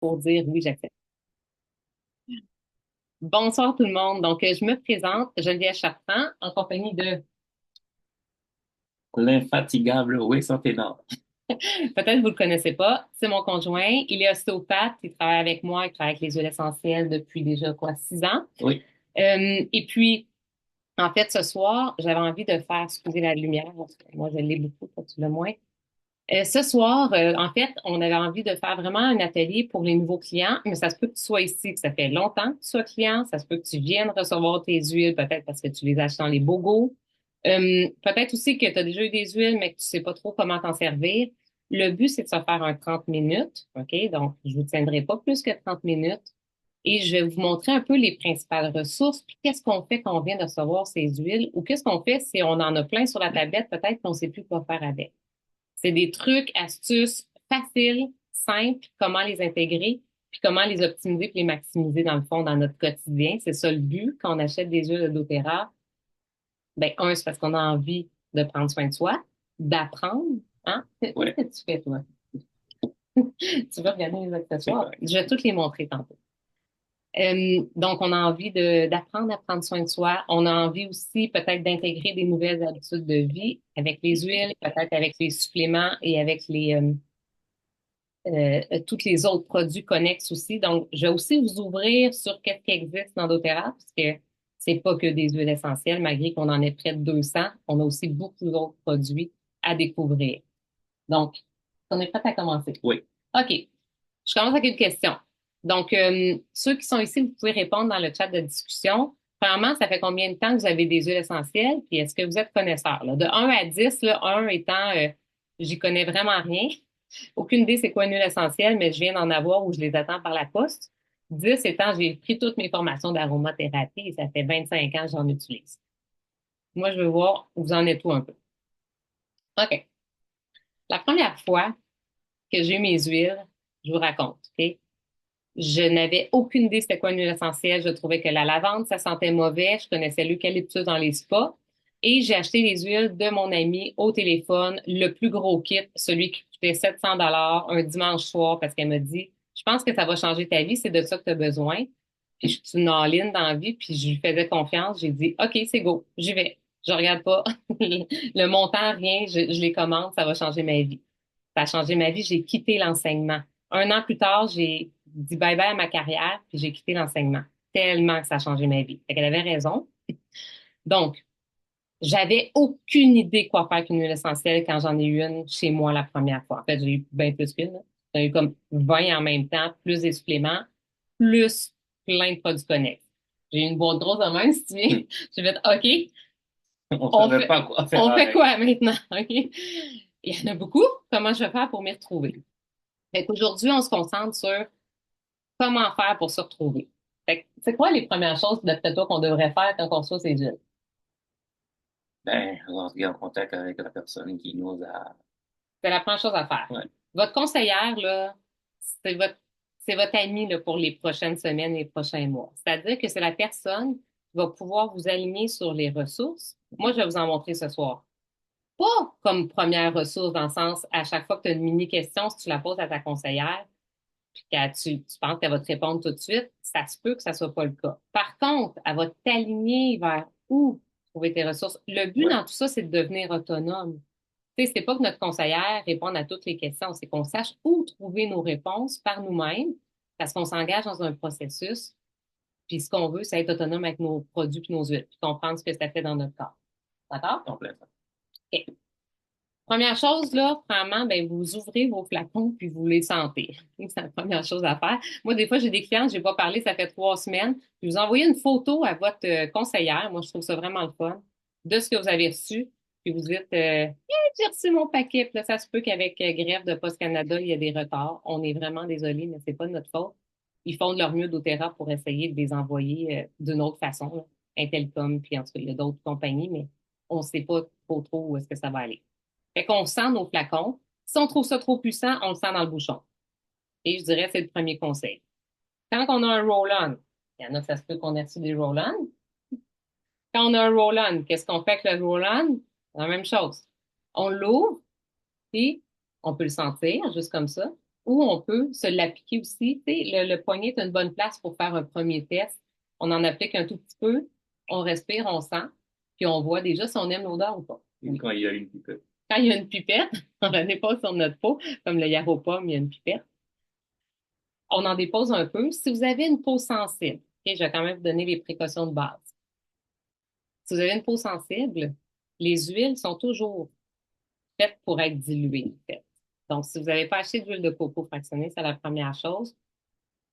pour dire oui, j'accepte. Bonsoir tout le monde. Donc, je me présente, Geneviève Chartrand, en compagnie de, L'infatigable Wilson Ténor. peut-être vous le connaissez pas, c'est mon conjoint. Il est ostéopathe, il travaille avec moi, il travaille avec les huiles essentielles depuis déjà quoi, 6 ans. Oui, Et puis, en fait, ce soir, j'avais envie de faire excusez la lumière, parce que moi, je l'ai beaucoup, toi, tu l'as moins. Ce soir, en fait, on avait envie de faire vraiment un atelier pour les nouveaux clients, mais ça se peut que tu sois ici, que ça fait longtemps que tu sois client, ça se peut que tu viennes recevoir tes huiles, peut-être parce que tu les achètes dans les BOGO. Peut-être aussi que tu as déjà eu des huiles, mais que tu sais pas trop comment t'en servir. Le but, c'est de se faire un 30 minutes, OK? Donc, je vous tiendrai pas plus que 30 minutes et je vais vous montrer un peu les principales ressources, puis qu'est-ce qu'on fait quand on vient de recevoir ces huiles, ou qu'est-ce qu'on fait si on en a plein sur la tablette, peut-être qu'on sait plus quoi faire avec. C'est des trucs, astuces faciles, simples, comment les intégrer, puis comment les optimiser puis les maximiser dans le fond dans notre quotidien. C'est ça le but quand on achète des huiles de doTERRA. Ben, un, c'est parce qu'on a envie de prendre soin de soi, d'apprendre. Hein? Qu'est-ce oui, que tu fais, toi? Tu veux regarder les c'est accessoires? correct. Je vais toutes les montrer tantôt. Donc, on a envie d'apprendre à prendre soin de soi. On a envie aussi peut-être d'intégrer des nouvelles habitudes de vie avec les huiles, peut-être avec les suppléments et avec tous les autres produits connexes aussi. Donc, je vais aussi vous ouvrir sur qu'est-ce qui existe dans doTERRA, parce que c'est pas que des huiles essentielles, malgré qu'on en ait près de 200, on a aussi beaucoup d'autres produits à découvrir. Donc, on est prêt à commencer. Oui. OK. Je commence avec une question. Donc, ceux qui sont ici, vous pouvez répondre dans le chat de discussion. Premièrement, ça fait combien de temps que vous avez des huiles essentielles? Puis est-ce que vous êtes connaisseur? Là? De 1 à 10, là, 1 étant, j'y connais vraiment rien. Aucune idée c'est quoi une huile essentielle, mais je viens d'en avoir ou je les attends par la poste. 10 étant, j'ai pris toutes mes formations d'aromathérapie et ça fait 25 ans que j'en utilise. Moi, je veux voir où vous en êtes tout un peu. OK. La première fois que j'ai eu mes huiles, je vous raconte, OK? Je n'avais aucune idée c'était quoi une huile essentielle. Je trouvais que la lavande, ça sentait mauvais. Je connaissais l'eucalyptus dans les spas. Et j'ai acheté les huiles de mon ami au téléphone, le plus gros kit, celui qui coûtait 700 un dimanche soir parce qu'elle me dit, je pense que ça va changer ta vie, c'est de ça que tu as besoin. Puis je suis une all-in dans la vie, puis je lui faisais confiance. J'ai dit, OK, c'est go, j'y vais. Je regarde pas le montant, rien, je les commande, ça va changer ma vie. Ça a changé ma vie, j'ai quitté l'enseignement. 1 an plus tard, j'ai dit bye-bye à ma carrière, puis j'ai quitté l'enseignement. Tellement que ça a changé ma vie. Fait qu'elle avait raison. Donc, j'avais aucune idée quoi faire avec une huile essentielle quand j'en ai eu une chez moi la première fois. En fait, j'ai eu bien plus qu'une. Là. J'en ai eu comme 20 en même temps, plus des suppléments, plus plein de produits connexes. J'ai eu une boîte grosse de même, si tu viens. J'ai fait, OK, On ne on savait fait, pas quoi faire on fait avec. quoi maintenant? OK? Il y en a beaucoup. Comment je vais faire pour m'y retrouver? Fait qu'aujourd'hui, on se concentre sur comment faire pour se retrouver. Fait que, c'est quoi les premières choses, d'après toi, qu'on devrait faire quand on reçoit ces jeunes? Ben, rentrer en contact avec la personne qui nous a. C'est la première chose à faire. Ouais. Votre conseillère, là, c'est votre, c'est votre ami, là, pour les prochaines semaines et les prochains mois. C'est-à-dire que c'est la personne qui va pouvoir vous aligner sur les ressources. Moi, je vais vous en montrer ce soir. Pas comme première ressource dans le sens, à chaque fois que tu as une mini-question, si tu la poses à ta conseillère, puis que tu penses qu'elle va te répondre tout de suite, ça se peut que ça soit pas le cas. Par contre, elle va t'aligner vers où trouver tes ressources. Le but Ouais. dans tout ça, c'est de devenir autonome. Tu sais, c'est pas que notre conseillère réponde à toutes les questions, c'est qu'on sache où trouver nos réponses par nous-mêmes, parce qu'on s'engage dans un processus, puis ce qu'on veut, c'est être autonome avec nos produits puis nos huiles, puis comprendre ce que ça fait dans notre corps. D'accord? Complètement. OK. Première chose, là, premièrement, ben, vous ouvrez vos flacons puis vous les sentez. C'est la première chose à faire. Moi, des fois, j'ai des clients, j'ai pas parlé, ça fait 3 semaines. Puis vous envoyez une photo à votre conseillère. Moi, je trouve ça vraiment le fun de ce que vous avez reçu. Puis vous dites, j'ai reçu mon paquet. Puis là, ça se peut qu'avec Grève de Post Canada, il y a des retards. On est vraiment désolé, mais c'est pas de notre faute. Ils font de leur mieux d'Otera pour essayer de les envoyer d'une autre façon, là. Intelcom, puis en tout cas, il y a d'autres compagnies, mais on sait pas trop où est-ce que ça va aller. Fait qu'on sent nos flacons. Si on trouve ça trop puissant, on le sent dans le bouchon. Et je dirais, c'est le premier conseil. Quand on a un roll-on, il y en a, ça se peut qu'on ait reçu des roll-on. Quand on a un roll-on, qu'est-ce qu'on fait avec le roll-on? La même chose. On l'ouvre, puis on peut le sentir, juste comme ça. ou on peut se l'appliquer aussi. Tu sais, le poignet est une bonne place pour faire un premier test. On en applique un tout petit peu, on respire, on sent, puis on voit déjà si on aime l'odeur ou pas. Et quand il y a une pipette. Quand il y a une pipette, on la dépose sur notre peau, comme le yaropom, il y a une pipette. On en dépose un peu. Si vous avez une peau sensible, ok, je vais quand même vous donner les précautions de base. Si vous avez une peau sensible, les huiles sont toujours faites pour être diluées, en fait. Donc, si vous n'avez pas acheté d'huile de coco fractionnée, c'est la première chose,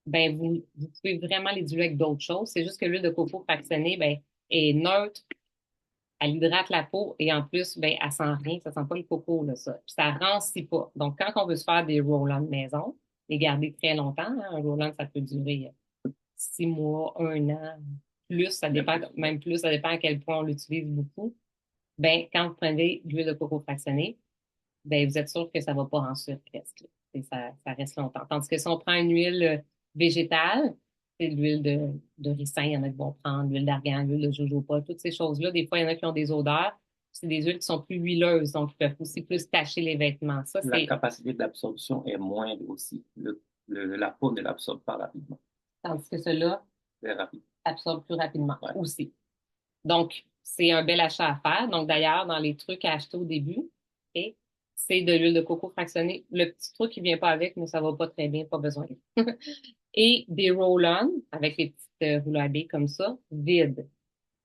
ben vous pouvez vraiment les diluer avec d'autres choses. C'est juste que l'huile de coco fractionnée, ben, est neutre, elle hydrate la peau et en plus, ben, elle sent rien, ça sent pas le coco, là, ça. Puis ça rancit pas. Donc, quand on veut se faire des roll-on maison, les garder très longtemps, hein, un roll-on, ça peut durer 6 mois, 1 an, plus, ça dépend, même plus, ça dépend à quel point on l'utilise beaucoup. Ben, quand vous prenez de l'huile de coco fractionnée, ben, vous êtes sûr que ça va pas ensuite rester. Et ça reste longtemps. Tandis que si on prend une huile végétale, c'est l'huile de ricin, il y en a qui vont prendre, l'huile d'argan, l'huile de jojoba, toutes ces choses-là. Des fois, il y en a qui ont des odeurs. C'est des huiles qui sont plus huileuses, donc ils peuvent aussi plus tacher les vêtements. Ça, La c'est, capacité d'absorption est moindre aussi. La peau ne l'absorbe pas rapidement. tandis que cela Très rapide. absorbe plus rapidement Ouais. aussi. Donc, c'est un bel achat à faire. Donc, d'ailleurs, dans les trucs à acheter au début, ok, c'est de l'huile de coco fractionnée. Le petit truc qui vient pas avec, mais ça va pas très bien, pas besoin. Et des roll-on avec les petites roulades comme ça, vides.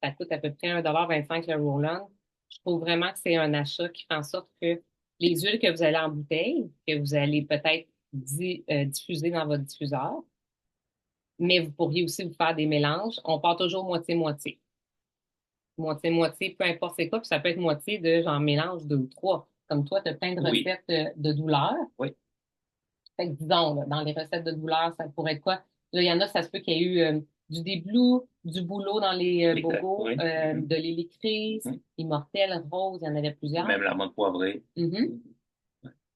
Ça coûte à peu près 1,25 le roll-on. Je trouve vraiment que c'est un achat qui fait en sorte que les huiles que vous allez en bouteille, que vous allez peut-être diffuser dans votre diffuseur, mais vous pourriez aussi vous faire des mélanges. On part toujours moitié-moitié. Moitié-moitié, peu importe c'est quoi, puis ça peut être moitié de j'en mélange 2 ou 3. Comme toi, tu as plein de Oui, recettes de douleur. oui, Fait que disons, là, dans les recettes de douleur, ça pourrait être quoi? Là, il y en a, ça se peut qu'il y ait eu du déblou, du bouleau dans les exact. bobos, Oui. Mhm. de l'hélicrise, Mhm. immortel, rose, il y en avait plusieurs. Même l'amande poivrée. Mhm.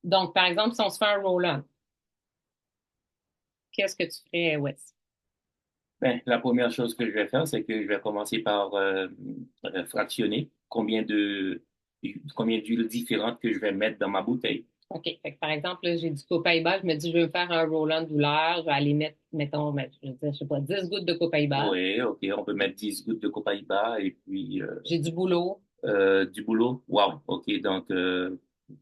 Donc, par exemple, si on se fait un roll-on, qu'est-ce que tu ferais, Wes? Ben, la première chose que je vais faire, c'est que je vais commencer par fractionner combien d'huiles différentes que je vais mettre dans ma bouteille. OK. Fait que, par exemple, là, j'ai du copaïba, je me dis, je veux me faire un roll-on douleur, je vais aller mettre, mettons, je veux dire, je sais pas, 10 gouttes de copaïba. Oui, ok, on peut mettre 10 gouttes de copaïba et puis J'ai du bouleau, du boulot. Wow, ok, donc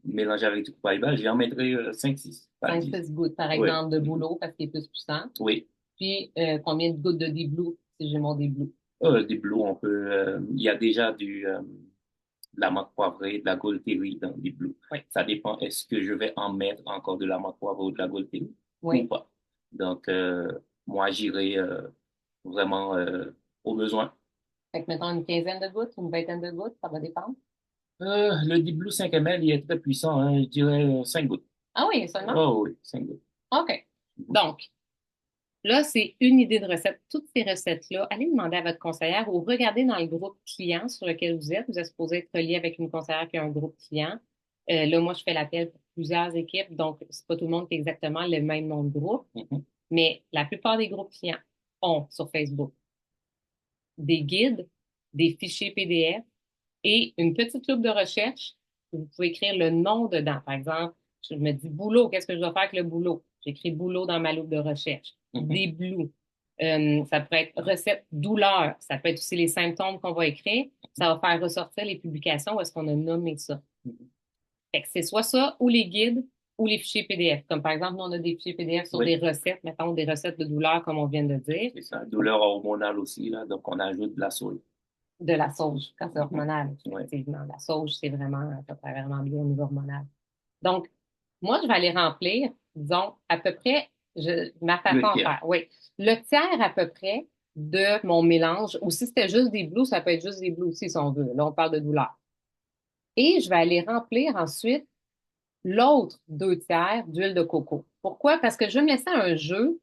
mélanger avec du copaïba, j'en mettrai 5-6, pas 10. 5-6 gouttes, par Oui, exemple, de bouleau, parce qu'il est plus puissant. oui. Puis, combien de gouttes de déblou, si j'ai mon déblou? Des blues, il y a déjà de la menthe poivrée, de la Golterie dans des blues. Oui. Ça dépend, est-ce que je vais en mettre encore de la menthe poivrée ou de la Golterie ou Oui. pas. Donc, moi, j'irai vraiment au besoin. Fait que, mettons, une quinzaine de gouttes, une vingtaine de gouttes, ça va dépendre. Le Deep Blue 5 ml, il est très puissant, hein, je dirais 5 gouttes. Ah oui, seulement? Oh oui, 5 gouttes. OK. Donc, là, c'est une idée de recette. Toutes ces recettes-là, allez demander à votre conseillère ou regardez dans le groupe client sur lequel vous êtes. Vous êtes supposé être relié avec une conseillère qui a un groupe client. Là, moi, je fais l'appel pour plusieurs équipes, donc c'est pas tout le monde qui a exactement le même nom de groupe, Mhm. mais la plupart des groupes clients ont sur Facebook des guides, des fichiers PDF et une petite loupe de recherche. Vous pouvez écrire le nom dedans. Par exemple, je me dis boulot, qu'est-ce que je dois faire avec le boulot? J'écris boulot dans ma loupe de recherche. Mhm. Des blues. Ça peut être recette douleur. Ça peut être aussi les symptômes qu'on va écrire. Ça va faire ressortir les publications où est-ce qu'on a nommé ça. Fait que c'est soit ça ou les guides ou les fichiers PDF. Comme par exemple, nous, on a des fichiers PDF sur Oui, des recettes, mettons des recettes de douleur, comme on vient de dire, c'est ça. Douleur hormonale aussi, là, donc on ajoute de la soja. de la sauge, quand c'est Mhm. hormonal, Oui. effectivement. La sauge, c'est vraiment, ça fait vraiment bien au niveau hormonal. Donc, moi, je vais aller remplir, disons, à peu près, ma Le façon de tiers. faire. Oui. Le tiers à peu près de mon mélange, ou si c'était juste des blues, ça peut être juste des blues aussi, si on veut. Là, on parle de douleur. Et je vais aller remplir ensuite l'autre 2 tiers d'huile de coco. Pourquoi? Parce que je vais me laisser un jeu.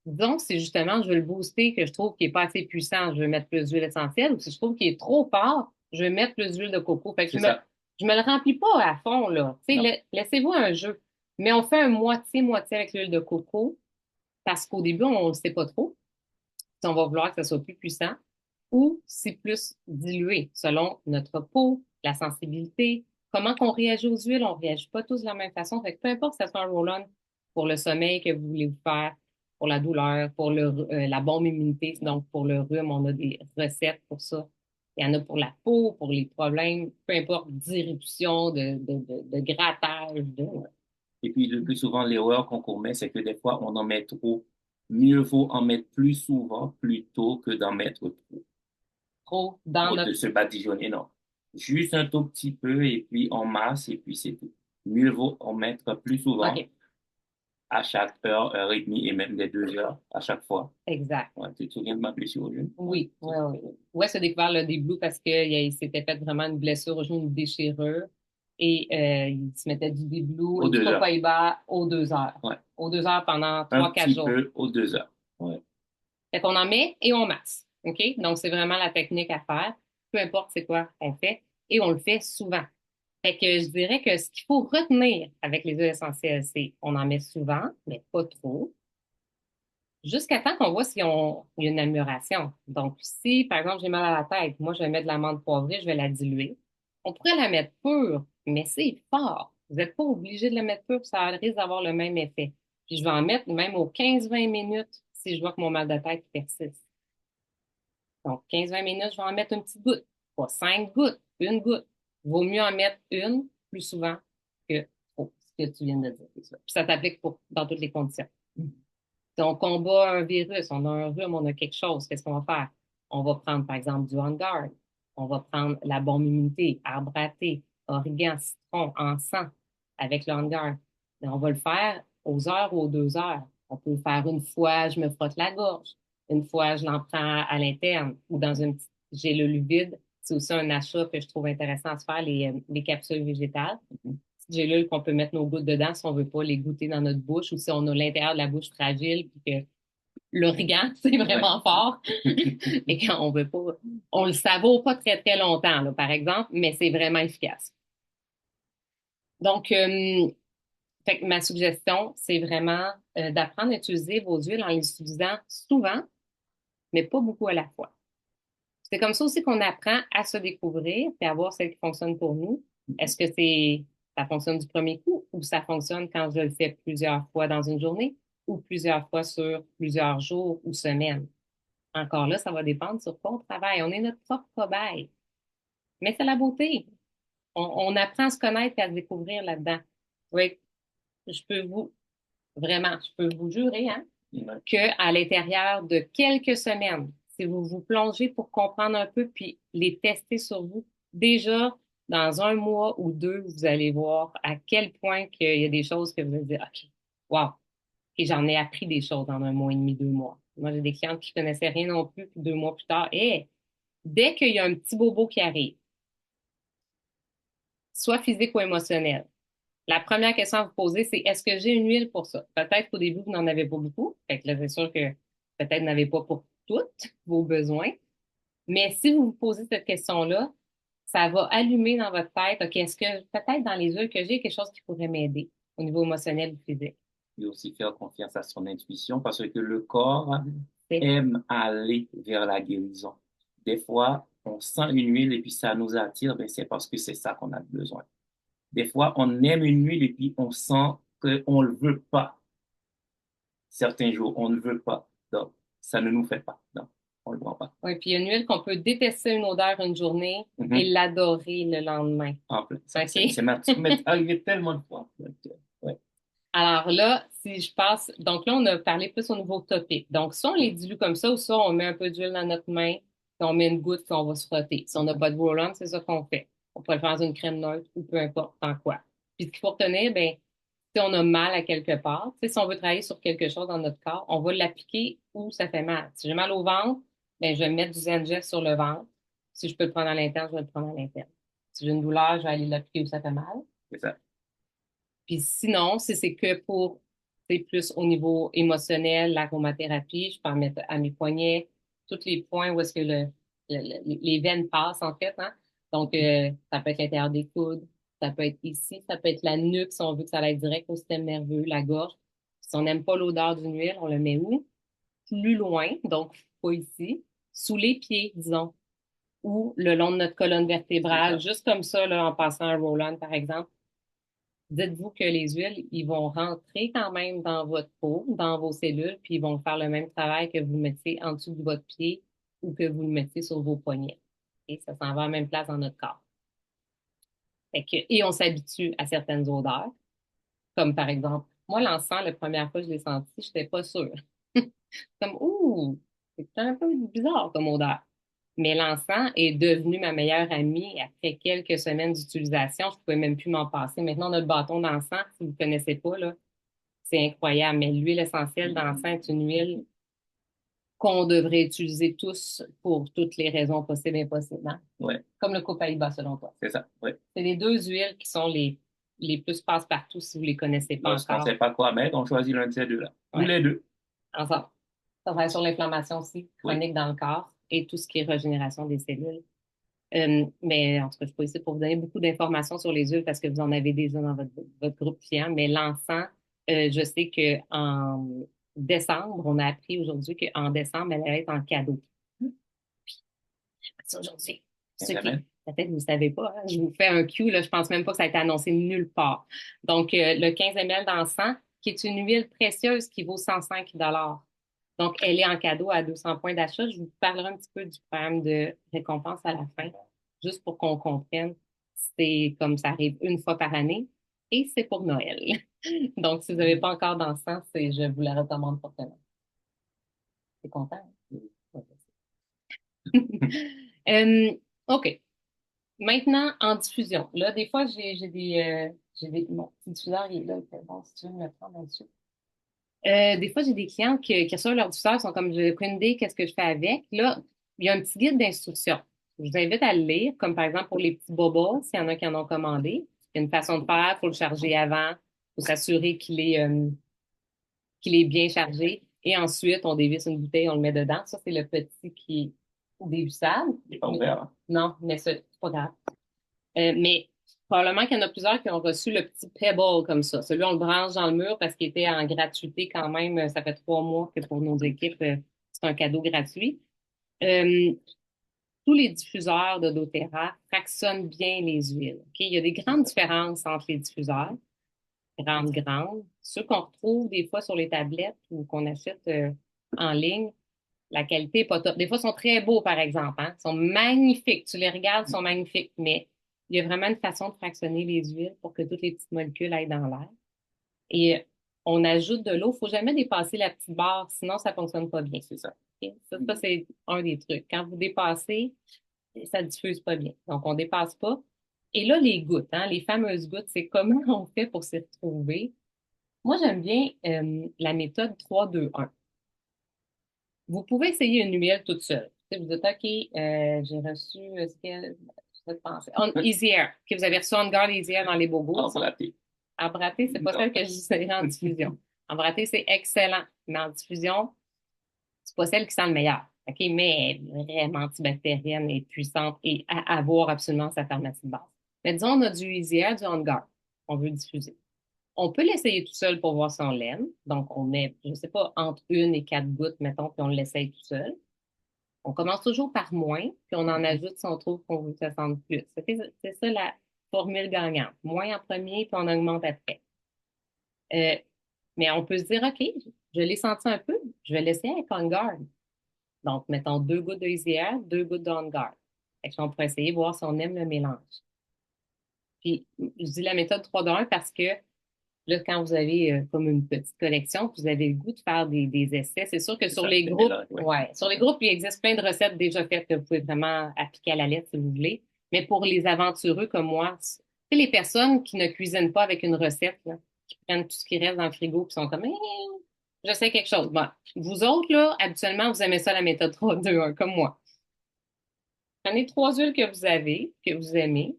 Donc, si justement je veux le booster, que je trouve qu'il n'est pas assez puissant, je vais mettre plus d'huile essentielle. Ou si je trouve qu'il est trop fort, je vais mettre plus d'huile de coco. Fait que C'est ça. je me le remplis pas à fond, là. Tu sais, Non. laissez-vous un jeu. Mais on fait un moitié-moitié avec l'huile de coco parce qu'au début, on ne sait pas trop si on va vouloir que ça soit plus puissant ou si plus dilué selon notre peau, la sensibilité, comment qu'on réagit aux huiles. On ne réagit pas tous de la même façon. Fait que peu importe si ça soit un roll-on pour le sommeil que vous voulez vous faire, pour la douleur, pour la bombe immunité, donc pour le rhume, on a des recettes pour ça. Il y en a pour la peau, pour les problèmes, peu importe, d'irruption, de grattage, de Et puis, le plus souvent, l'erreur qu'on commet, c'est que des fois, on en met trop. Mieux vaut en mettre plus souvent plutôt que d'en mettre trop. trop dans Trop de notre... se badigeonner, non. Juste un tout petit peu et puis en masse et puis c'est tout. Mieux vaut en mettre plus souvent OK, à chaque heure, heure et demie et même des 2 heures à chaque fois. exact. Ouais, tu te souviens de ma blessure au genou? Ouais. Oui, oui, oui. Ouais, s'est découvert le déblou parce qu'il s'était fait vraiment une blessure au genou, une déchirure. Et il se mettait du déblou Aux et du 2 heures. copaïba aux 2 heures. Ouais. Aux 2 heures pendant Un 3, 4 jours. peu aux 2 heures. Ouais. Fait qu'on en met et on masse. OK? Donc, c'est vraiment la technique à faire. Peu importe c'est quoi on fait. Et on le fait souvent. Fait que je dirais que ce qu'il faut retenir avec les huiles essentielles, c'est on en met souvent, mais pas trop. Jusqu'à temps qu'on voit il y a une amélioration. Donc, si, par exemple, j'ai mal à la tête, moi, je vais mettre de l'amande poivrée, je vais la diluer. On pourrait la mettre pure, mais c'est fort. Vous n'êtes pas obligé de la mettre pure, ça risque d'avoir le même effet. Puis, je vais en mettre même aux 15-20 minutes si je vois que mon mal de tête persiste. Donc, 15-20 minutes, je vais en mettre une petite goutte. Pas 5 gouttes, une goutte. Vaut mieux en mettre une plus souvent que trop, ce que tu viens de dire. Puis ça t'applique dans toutes les conditions. Si on combat un virus, on a un rhume, on a quelque chose, qu'est-ce qu'on va faire? On va prendre, par exemple, du On Guard. On va prendre la bombe immunité, arbre à thé, origan, citron, encens avec le On Guard. Mais on va le faire aux heures ou aux 2 heures. On peut le faire une fois, je me frotte la gorge. Une fois, je l'en prends à l'interne ou dans une petite gélule vide. C'est aussi un achat que je trouve intéressant à se faire, les capsules végétales gélules qu'on peut mettre nos gouttes dedans si on veut pas les goûter dans notre bouche ou si on a l'intérieur de la bouche fragile puis que l'origan, c'est Ouais. vraiment fort et qu'on veut pas, on le savoure pas très, très longtemps, là, par exemple, mais c'est vraiment efficace. Donc, fait que ma suggestion, c'est vraiment d'apprendre à utiliser vos huiles en les utilisant souvent, mais pas beaucoup à la fois. C'est comme ça aussi qu'on apprend à se découvrir et à voir celle qui fonctionne pour nous. Est-ce que ça fonctionne du premier coup ou ça fonctionne quand je le fais plusieurs fois dans une journée ou plusieurs fois sur plusieurs jours ou semaines? Encore là, ça va dépendre sur quoi on travaille. On est notre propre cobaye. Mais c'est la beauté. On apprend à se connaître et à se découvrir là-dedans. Oui, je peux vous, vraiment, je peux vous jurer, hein, Ouais. qu'à l'intérieur de quelques semaines, si vous vous plongez pour comprendre un peu puis les tester sur vous, déjà dans 1 mois ou 2, vous allez voir à quel point qu'il y a des choses que vous allez dire, OK, wow, et j'en ai appris des choses en 1 mois et demi, 2 mois. Moi, j'ai des clientes qui connaissaient rien non plus, puis 2 mois plus tard, et dès qu'il y a un petit bobo qui arrive, soit physique ou émotionnel, la première question à vous poser, c'est est-ce que j'ai une huile pour ça? Peut-être qu'au début, vous n'en avez pas beaucoup. Fait que là, c'est sûr que peut-être vous n'avez pas pour tous vos besoins. Mais si vous vous posez cette question-là, ça va allumer dans votre tête, OK, est-ce que peut-être dans les huiles que j'ai quelque chose qui pourrait m'aider au niveau émotionnel ou physique? Et aussi faire confiance à son intuition parce que le corps C'est aime aller vers la guérison. Des fois, on sent une huile et puis ça nous attire, ben c'est parce que c'est ça qu'on a besoin. Des fois, on aime une huile et puis on sent qu'on ne le veut pas. Certains jours, on ne veut pas. Donc, ça ne nous fait pas. Donc, on ne le prend pas. Oui, puis il y a une huile qu'on peut détester une odeur une journée et Mhm. l'adorer le lendemain. En plein. OK? Ça m'est arrivé tellement de fois. Donc, ouais. Alors là, si je passe, donc là, on a parlé plus au niveau topique. Donc, soit on les dilue comme ça, ou soit on met un peu d'huile dans notre main, puis on met une goutte, puis on va se frotter. Si on n'a pas de roll-on, c'est ça qu'on fait. On pourrait le faire dans une crème neutre ou peu importe en quoi. Puis ce qu'il faut retenir, ben, si on a mal à quelque part, si on veut travailler sur quelque chose dans notre corps, on va l'appliquer où ça fait mal. Si j'ai mal au ventre, ben, je vais mettre du Zengef sur le ventre. Si je peux le prendre à l'interne, je vais le prendre à l'interne. Si j'ai une douleur, je vais aller l'appliquer où ça fait mal. C'est ça. Puis sinon, si c'est que pour, c'est plus au niveau émotionnel, l'aromathérapie, je peux en mettre à mes poignets, tous les points où est-ce que les veines passent, en fait, hein. Donc, ça peut être l'intérieur des coudes, ça peut être ici, ça peut être la nuque, si on veut que ça aille direct au système nerveux, la gorge. Si on n'aime pas l'odeur d'une huile, on le met où? Plus loin, donc pas ici, sous les pieds, disons, ou le long de notre colonne C'est vertébrale, ça. juste comme ça, là, en passant un roll-on, par exemple dites-vous que les huiles, ils vont rentrer quand même dans votre peau, dans vos cellules, puis ils vont faire le même travail que vous mettiez en dessous de votre pied ou que vous le mettiez sur vos poignets. Et ça s'en va à la même place dans notre corps. Et on s'habitue à certaines odeurs, comme par exemple, moi, l'encens, la première fois que je l'ai senti, je n'étais pas sûre. Comme, ouh, c'est un peu bizarre comme odeur. Mais l'encens est devenu ma meilleure amie après quelques semaines d'utilisation. Je ne pouvais même plus m'en passer. Maintenant, notre bâton d'encens, si vous ne connaissez pas, là, c'est incroyable. Mais l'huile essentielle d'encens est une huile qu'on devrait utiliser tous pour toutes les raisons possibles et impossibles, hein. Ouais, Comme le copaïba, selon toi. c'est ça. Ouais. C'est les deux huiles qui sont les plus passe-partout si vous ne les connaissez pas Lorsqu'on ne encore. sait pas quoi mettre, on choisit l'un de ces deux-là. Ou Ouais, les deux. ensemble. Ça travaille sur l'inflammation aussi, Oui. chronique dans le corps et tout ce qui est régénération des cellules. Mais en tout cas, je suis pas ici pour vous donner beaucoup d'informations sur les huiles parce que vous en avez déjà dans votre groupe client. Mais l'encens, je sais qu'en décembre, on a appris aujourd'hui qu'en décembre, elle allait être en cadeau. C'est aujourd'hui. Ceux qui, Internet. peut-être vous ne savez pas, hein, je vous fais un cue, là, je pense même pas que ça a été annoncé nulle part. Donc, le 15 ml d'encens, qui est une huile précieuse qui vaut 105 $. Donc, elle est en cadeau à 200 points d'achat. Je vous parlerai un petit peu du programme de récompense à la fin, juste pour qu'on comprenne. C'est comme ça arrive une fois par année et c'est pour Noël. Donc, si vous n'avez pas encore d'encens, je vous la recommande fortement. C'est content, hein? Ouais. Euh, OK. Maintenant, en diffusion. Là, des fois, mon petit diffuseur, il est là. Il fait, bon, si tu veux me le prendre là-dessus. Des fois, j'ai des clients qui reçoivent leur diffuseur, ils sont comme, j'ai pris une idée, qu'est-ce que je fais avec? Là, il y a un petit guide d'instruction. Je vous invite à le lire, comme par exemple pour les petits bobos, s'il y en a qui en ont commandé. Il y a une façon de faire, il faut le charger avant, il faut s'assurer qu'il est bien chargé. Et ensuite, on dévisse une bouteille, on le met dedans. Ça, c'est le petit qui est dévissable. Il n'est pas ouvert. Hein. Non, mais c'est pas grave. Mais probablement qu'il y en a plusieurs qui ont reçu le petit Pebble comme ça. Celui, on le branche dans le mur parce qu'il était en gratuité quand même. Ça fait 3 mois que pour nos équipes, c'est un cadeau gratuit. Euh, tous les diffuseurs de doTERRA fractionnent bien les huiles. OK? Il y a des grandes différences entre les diffuseurs, grandes. Ceux qu'on retrouve des fois sur les tablettes ou qu'on achète en ligne, la qualité n'est pas top. Des fois, ils sont très beaux, par exemple, hein. Ils sont magnifiques. Tu les regardes, ils sont magnifiques, mais il y a vraiment une façon de fractionner les huiles pour que toutes les petites molécules aillent dans l'air. Et on ajoute de l'eau. Il ne faut jamais dépasser la petite barre, sinon ça ne fonctionne pas bien. C'est ça. OK? Ça, c'est un des trucs. Quand vous dépassez, ça ne diffuse pas bien. Donc, on ne dépasse pas. Et là, les gouttes, hein, les fameuses gouttes, c'est comment on fait pour s'y retrouver. Moi, j'aime bien la méthode 3-2-1. Vous pouvez essayer une huile toute seule. Tu sais, vous dites, OK, j'ai reçu, ce que je penser. Easy Air. OK, vous avez reçu On Guard Easy Air dans les bobos. Embraté. Embraté, c'est pas Non. celle que je dirais en diffusion. Embraté, c'est excellent. Mais en diffusion, c'est pas celle qui sent le meilleur. OK, mais elle est vraiment antibactérienne et puissante et à avoir absolument sa pharmacie de base. Mais disons, on a du Easy Air, du On Guard. On veut diffuser. On peut l'essayer tout seul pour voir si on l'aime. Donc, on met, je sais pas, entre 1 et 4 gouttes, mettons, puis on l'essaye tout seul. On commence toujours par moins, puis on en ajoute si on trouve qu'on veut se sentir plus. C'est ça la formule gagnante. Moins en premier, puis on augmente après. Euh, mais on peut se dire, OK, je l'ai senti un peu, je vais l'essayer avec On Guard. Donc, mettons 2 gouttes de Easy Air, 2 gouttes de On Guard. Fait que on pourrait essayer, voir si on aime le mélange. Puis, je dis la méthode 3-2-1 parce que là, quand vous avez comme une petite collection, vous avez le goût de faire des essais. C'est sûr que sur Ça, les c'est groupes, mélange, ouais. ouais, sur les groupes, il existe plein de recettes déjà faites que vous pouvez vraiment appliquer à la lettre si vous voulez. Mais pour les aventureux comme moi, c'est les personnes qui ne cuisinent pas avec une recette, là, qui prennent tout ce qui reste dans le frigo, qui sont comme, je sais quelque chose. Bon, vous autres, là, habituellement, vous aimez ça la méthode 3-2-1, comme moi. Prenez 3 huiles que vous avez, que vous aimez.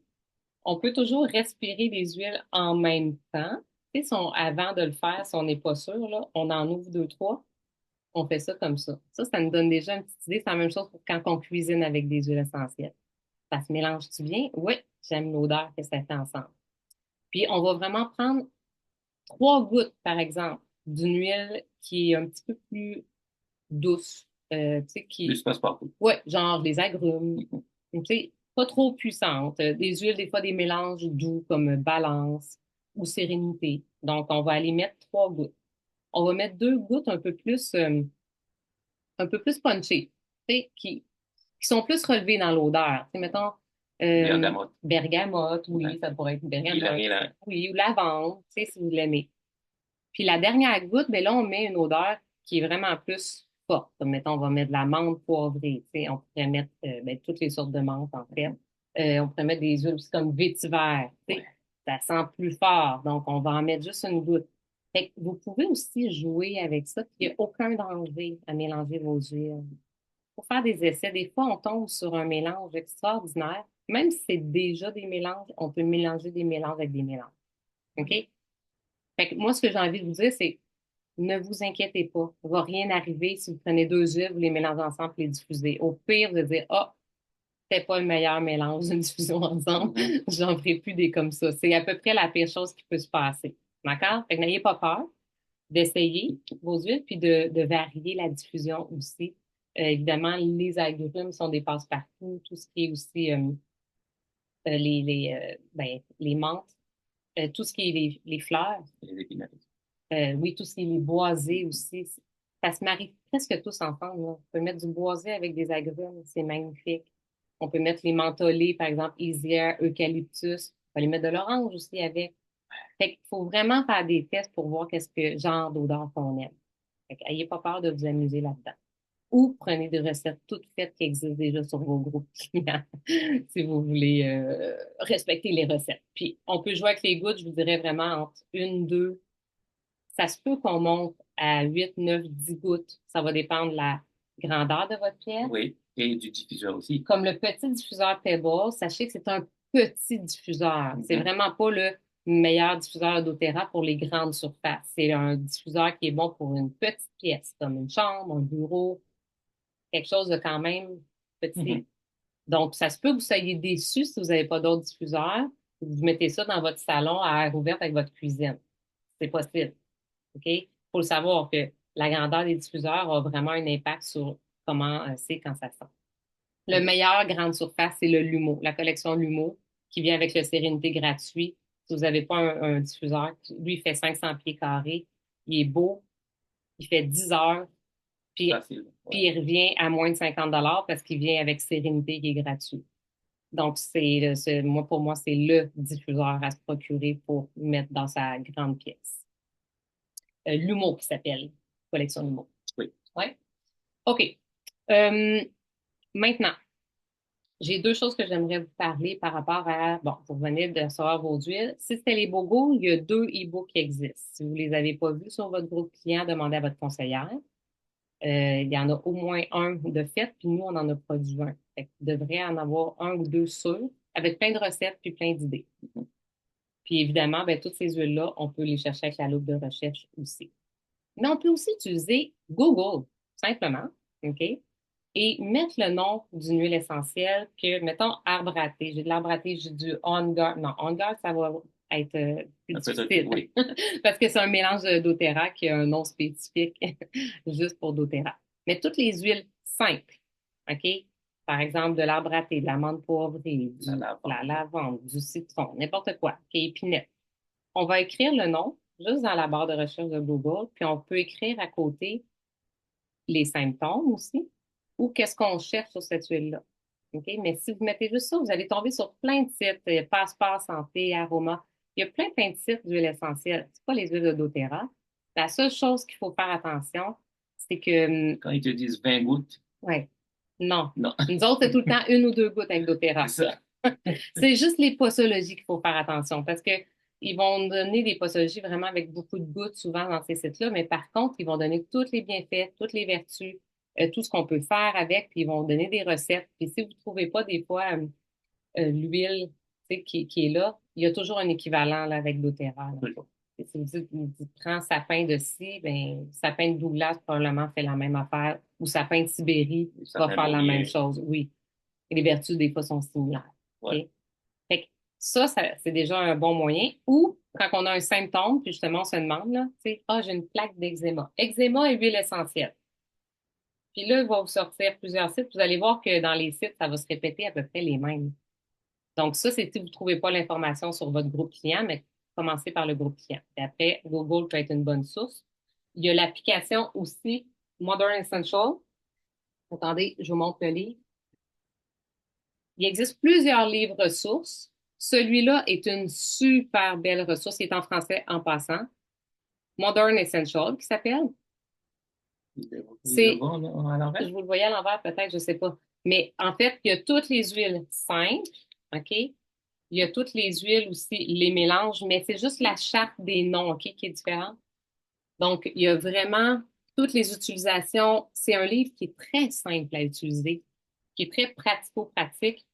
On peut toujours respirer les huiles en même temps. Tu sais, avant de le faire, si on n'est pas sûr, là, on en ouvre 2, 3. On fait ça comme ça. Ça nous donne déjà une petite idée. C'est la même chose pour quand on cuisine avec des huiles essentielles. Ça se mélange-tu bien? Oui, j'aime l'odeur que ça fait ensemble. Puis, on va vraiment prendre 3 gouttes, par exemple, d'une huile qui est un petit peu plus douce. Tu sais, Plus passe-partout. ouais, genre des agrumes. Tu sais, pas trop puissantes. Des huiles, des fois, des mélanges doux comme Balance. ou sérénité. Donc, on va aller mettre 3 gouttes. On va mettre 2 gouttes un peu plus punchées, tu sais, qui sont plus relevées dans l'odeur. Tu sais, mettons, euh, Bergamote. bergamote, Ouais. oui, ça pourrait être Ylang bergamote, ylang. oui, ou lavande, tu sais, si vous l'aimez. Puis la dernière goutte, ben là, on met une odeur qui est vraiment plus forte. Comme, mettons, on va mettre de la menthe poivrée. Tu sais, on pourrait mettre ben, toutes les sortes de menthe, en fait. On pourrait mettre des huiles aussi comme vétiver. Tu sais, Ouais. ça sent plus fort. Donc, on va en mettre juste une goutte. Fait que vous pouvez aussi jouer avec ça. Puis il n'y a aucun danger à mélanger vos huiles. Pour faire des essais, des fois, on tombe sur un mélange extraordinaire. Même si c'est déjà des mélanges, on peut mélanger des mélanges avec des mélanges. OK? Fait que moi, ce que j'ai envie de vous dire, c'est ne vous inquiétez pas. Il ne va rien arriver si vous prenez 2 huiles, vous les mélangez ensemble et les diffusez. Au pire, vous allez dire, ah, c'était pas le meilleur mélange d'une diffusion ensemble. Mhm. J'en ferai plus des comme ça. C'est à peu près la pire chose qui peut se passer. D'accord? Fait que n'ayez pas peur d'essayer vos huiles puis de varier la diffusion aussi. Évidemment, les agrumes sont des passe-partout. Tout ce qui est aussi les menthes, tout ce qui est les fleurs. Les épinards. Oui, tout ce qui est les boisés aussi. Ça se marie presque tous ensemble, là. On peut mettre du boisé avec des agrumes, c'est magnifique. On peut mettre les mentholés, par exemple, Isier, eucalyptus. On peut aller mettre de l'orange aussi avec. Fait qu'il faut vraiment faire des tests pour voir qu'est-ce que genre d'odeur qu'on aime. Fait que ayez pas peur de vous amuser là-dedans. Ou prenez des recettes toutes faites qui existent déjà sur vos groupes clients, si vous voulez respecter les recettes. Puis, on peut jouer avec les gouttes, je vous dirais vraiment entre une, deux, ça se peut qu'on monte à 8, 9, 10 gouttes. Ça va dépendre de la grandeur de votre pièce. Oui. Et du diffuseur aussi. Comme le petit diffuseur Pebble, sachez que c'est un petit diffuseur. C'est Mhm. vraiment pas le meilleur diffuseur d'Otera pour les grandes surfaces. C'est un diffuseur qui est bon pour une petite pièce, comme une chambre, un bureau, quelque chose de quand même Mhm. petit. Donc, ça se peut que vous soyez déçu si vous n'avez pas d'autres diffuseurs. Vous mettez ça dans votre salon à air ouvert avec votre cuisine. C'est possible. OK? Il faut le savoir que la grandeur des diffuseurs a vraiment un impact sur comment c'est quand ça sent. Le Oui. meilleur grande surface, c'est le Lumo, la collection Lumo, qui vient avec le Sérénité gratuit. Si vous n'avez pas un diffuseur, lui, il fait 500 pieds carrés. Il est beau, il fait 10 heures, puis, Facile. puis Ouais. il revient à moins de 50 $ parce qu'il vient avec Sérénité qui est gratuit. Donc, moi, pour moi, c'est le diffuseur à se procurer pour mettre dans sa grande pièce. Lumo qui s'appelle, collection Lumo. Oui. Ouais. OK. Euh, Maintenant, j'ai 2 choses que j'aimerais vous parler par rapport à, bon, vous venez de recevoir vos huiles. Si c'était les Bogo, il y a 2 e-books qui existent. Si vous ne les avez pas vus sur votre groupe client, demandez à votre conseillère. Il y en a au moins un de fait, puis nous, on en a produit un. Fait que vous devrez en avoir un ou deux sûrs, avec plein de recettes puis plein d'idées. Puis évidemment, ben, toutes ces huiles-là, on peut les chercher avec la loupe de recherche aussi. Mais on peut aussi utiliser Google, simplement, OK? Et mettre le nom d'une huile essentielle que, mettons, arbre à thé. J'ai de l'arbre à thé, j'ai du On Guard. Non, On Guard, ça va être plus Un peu de, difficile oui. parce que c'est un mélange d'doTERRA qui a un nom spécifique juste pour doTERRA. Mais toutes les huiles simples, OK? Par exemple, de l'arbre à thé, de l'amande poivrée, La de la lavande. lavande, du citron, n'importe quoi, OK? Épinette. On va écrire le nom juste dans la barre de recherche de Google, puis on peut écrire à côté les symptômes aussi, ou qu'est-ce qu'on cherche sur cette huile-là. OK? Mais si vous mettez juste ça, vous allez tomber sur plein de sites, Passeport Santé, Aroma. Il y a plein de sites d'huiles essentielles. C'est pas les huiles de doTERRA. La seule chose qu'il faut faire attention, c'est que, Quand ils te disent 20 gouttes, ouais, non. non, Nous autres, c'est tout le temps 1 ou 2 gouttes avec c'est doTERRA. ça. C'est juste les posologies qu'il faut faire attention parce que ils vont donner des posologies vraiment avec beaucoup de gouttes souvent dans ces sites-là, mais par contre, ils vont donner tous les bienfaits, toutes les vertus, tout ce qu'on peut faire avec, puis ils vont donner des recettes. Puis si vous ne trouvez pas des fois l'huile qui est là, il y a toujours un équivalent là, avec doTERRA. Là. Toujours. Et si vous dites, prends sapin de ci, ben, sapin de Douglas probablement fait la même affaire, ou sapin de Sibérie Ça va fait faire la même mouiller. chose, oui. Et les vertus, des fois, sont similaires. OK? Ouais. Fait que ça, c'est déjà un bon moyen. Ou quand on a un symptôme, puis justement, on se demande, là, tu sais, ah, j'ai une plaque d'eczéma. Eczéma et huile essentielle. Puis là, il va vous sortir plusieurs sites. Vous allez voir que dans les sites, ça va se répéter à peu près les mêmes. Donc, ça, c'est si vous ne trouvez pas l'information sur votre groupe client, mais commencer par le groupe client. Et après, Google peut être une bonne source. Il y a l'application aussi Modern Essential. Attendez, je vous montre le livre. Il existe plusieurs livres ressources. Celui-là est une super belle ressource. Il est en français en passant. Modern Essential, qui s'appelle. Il le C'est, vend à je l'envers? vous le voyais à l'envers peut-être, je sais pas. Mais en fait, il y a toutes les huiles simples, OK? Il y a toutes les huiles aussi, les mélanges, mais c'est juste la charte des noms, OK, qui est différente. Donc, il y a vraiment toutes les utilisations. C'est un livre qui est très simple à utiliser, qui est très pratico-pratique.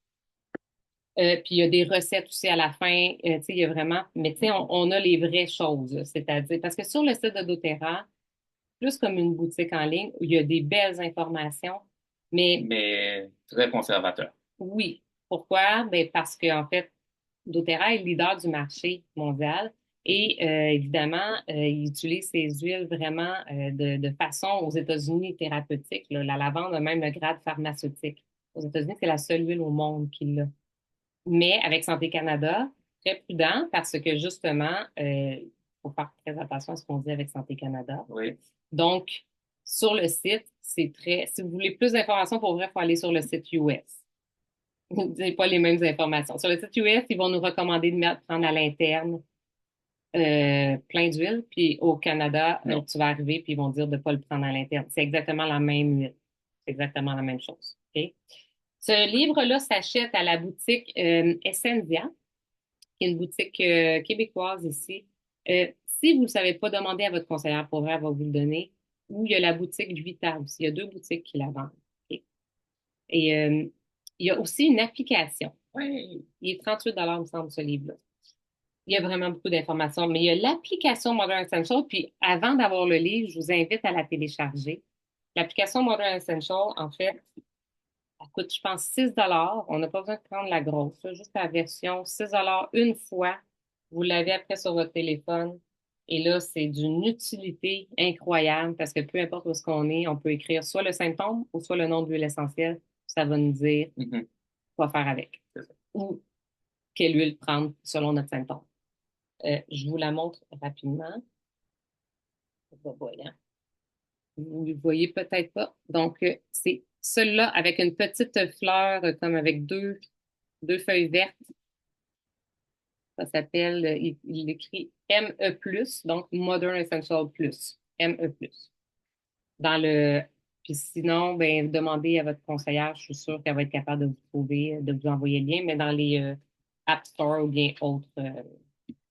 Puis il y a des recettes aussi à la fin. Tu sais, il y a vraiment, mais tu sais, on a les vraies choses, c'est-à-dire, parce que sur le site de doTERRA, plus comme une boutique en ligne où il y a des belles informations, mais Mais très conservateur. oui. Pourquoi? Ben parce qu'en fait, doTERRA est le leader du marché mondial et évidemment, il utilise ces huiles vraiment de façon aux États-Unis thérapeutique. Là. La lavande a même le grade pharmaceutique. Aux États-Unis, c'est la seule huile au monde qui l'a. Mais avec Santé Canada, très prudent parce que justement, il faut faire très attention à ce qu'on dit avec Santé Canada. Oui. Donc, sur le site, c'est très. Si vous voulez plus d'informations, pour vrai, il faut aller sur le site US. Vous n'avez pas les mêmes informations. Sur le site US, ils vont nous recommander de mettre, prendre à l'interne plein d'huile. Puis au Canada, Non. tu vas arriver, puis ils vont dire de ne pas le prendre à l'interne. C'est exactement la même huile. C'est exactement la même chose. OK? Ce livre-là s'achète à la boutique Essendia, qui est une boutique québécoise ici. Si vous ne le savez pas, demandez à votre conseillère pour vrai, elle va vous le donner. Ou il y a la boutique Vita aussi. Il y a deux boutiques qui la vendent. OK? Et il y a aussi une application. Oui. Il est 38 il me semble, ce livre-là. Il y a vraiment beaucoup d'informations, mais il y a l'application Modern Essential. Puis avant d'avoir le livre, je vous invite à la télécharger. L'application Modern Essential, en fait, elle coûte, je pense, 6 dollars. On n'a pas besoin de prendre la grosse, là, juste la version 6 dollars une fois. Vous l'avez après sur votre téléphone. Et là, c'est d'une utilité incroyable parce que peu importe où est-ce qu'on est, on peut écrire soit le symptôme ou soit le nom de l'huile essentielle. Ça va nous dire Mhm. quoi faire avec C'est ça. ou quelle huile prendre selon notre symptôme. Je vous la montre rapidement. Voyons. Vous ne le voyez peut-être pas. Donc, c'est celui-là avec une petite fleur, comme avec deux feuilles vertes. Ça s'appelle, il écrit ME+, donc Modern Essential Plus, ME+. Dans le, puis sinon, ben, demandez à votre conseillère, je suis sûre qu'elle va être capable de vous trouver, de vous envoyer le lien, mais dans les App Store ou bien autres, je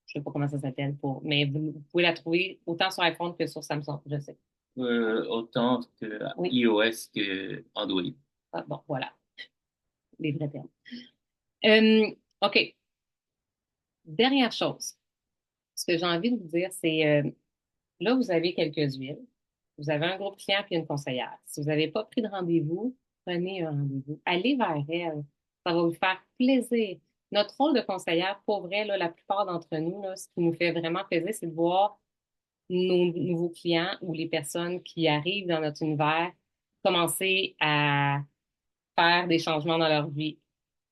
sais pas comment ça s'appelle, mais vous pouvez la trouver autant sur iPhone que sur Samsung, je sais. Autant que Oui. iOS que Android. Ah, bon, voilà, les vrais termes. OK. Dernière chose. Ce que j'ai envie de vous dire, c'est là, vous avez quelques huiles. Vous avez un groupe client puis une conseillère. Si vous n'avez pas pris de rendez-vous, prenez un rendez-vous. Allez vers elle. Ça va vous faire plaisir. Notre rôle de conseillère, pour vrai, là, la plupart d'entre nous, là, ce qui nous fait vraiment plaisir, c'est de voir nos nouveaux clients ou les personnes qui arrivent dans notre univers commencer à faire des changements dans leur vie.